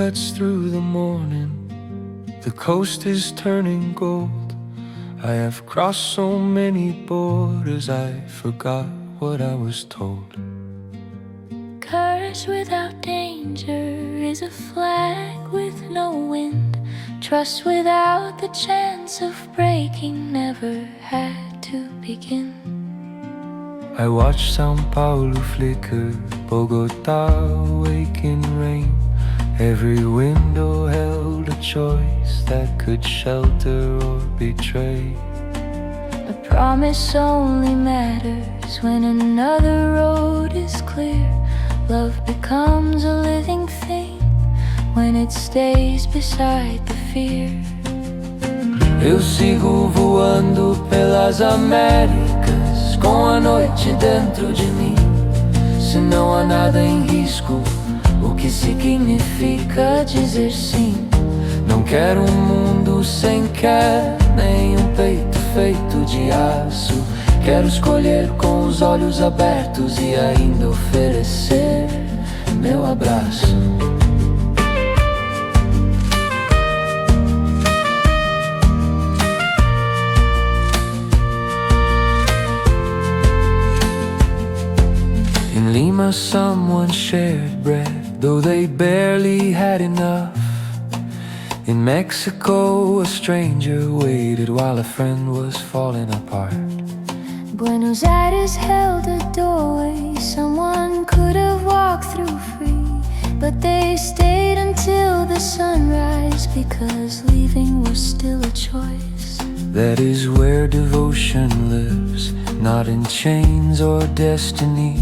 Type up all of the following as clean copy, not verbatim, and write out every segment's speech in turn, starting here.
cuts through the morning. The coast is turning gold. I have crossed so many borders, I forgot what I was told. Courage without danger is a flag with no wind. Trust without the chance of breaking never had to begin. I watched São Paulo flicker, Bogotá wake in rain. Every window held a choice that could shelter or betray. A promise only matters when another road is clear. Love becomes a living thing when it stays beside the fear. Eu sigo voando pelas Américas, com a noite dentro de mim. Se não há nada em risco, o que significa dizer sim? Não quero um mundo sem quer, nem um peito feito de aço. Quero escolher com os olhos abertos e ainda oferecer meu abraço. In Lima someone shared bread, though they barely had enough. In Mexico a stranger waited while a friend was falling apart. Buenos Aires held a doorway someone could have walked through free, but they stayed until the sunrise because leaving was still a choice. That is where devotion lives, not in chains or destiny,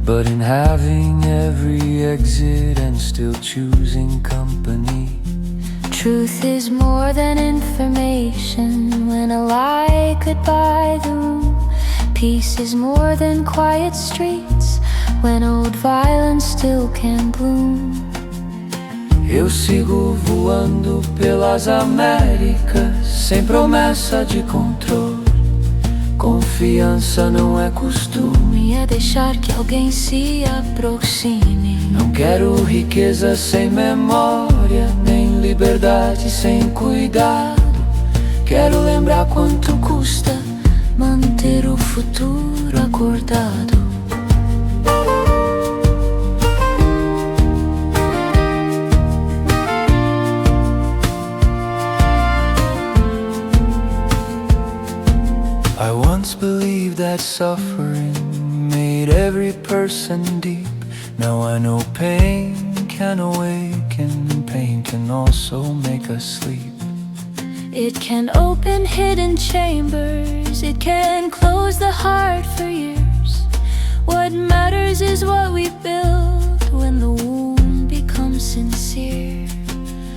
but in having every exit and still choosing company. Truth is more than information when a lie could buy the room. Peace is more than quiet streets when old violence still can bloom. Eu sigo voando pelas Américas, sem promessa de controle. Confiança não é costume, É deixar que alguém se aproxime. não quero riqueza sem memória, nem liberdade sem cuidado. Quero lembrar quanto custa manter o futuro acordado. I once believed that suffering made every person deep. Now I know pain can awaken, pain can also make us sleep. It can open hidden chambers, it can close the heart for years. What matters is what we build when the wound becomes sincere.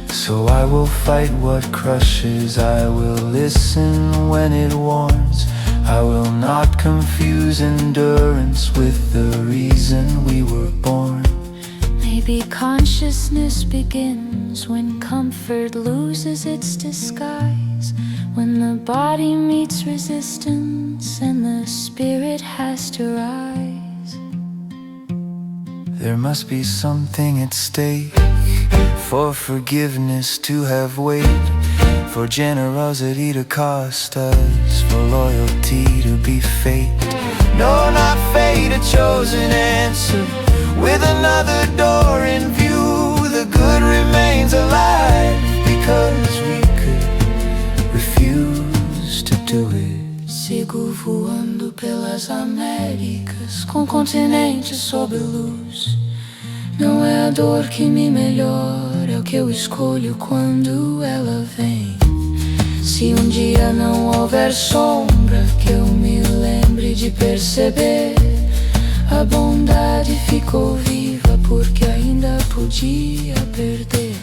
So I will fight what crushes, I will listen when it warns. I will not confuse endurance with the reason we were born. Maybe consciousness begins when comfort loses its disguise, when the body meets resistance and the spirit has to rise. There must be something at stake, for forgiveness to have weight, for generosity to cost us, for loyalty to be fate. No, not fate, a chosen answer, with another door in view. The good remains alive because we could refuse to do it. Sigo voando pelas Américas, com continente sob luz. Não é a dor que me melhora, é o que eu escolho quando ela vem. Se um dia não houver sombra, que eu me lembre de perceber, a bondade ficou viva porque ainda podia perder.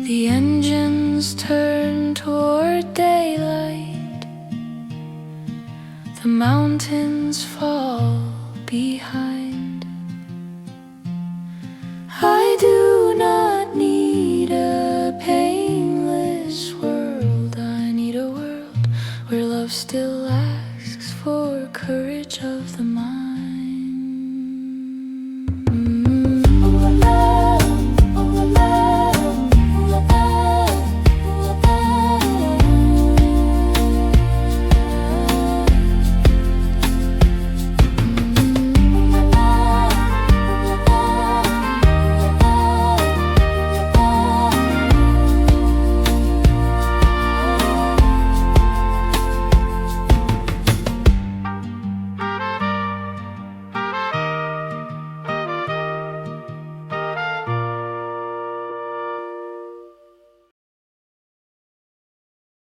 The engines turn toward daylight, the mountains fall behind. I do not need a painless world. love still asks for courage of the mind.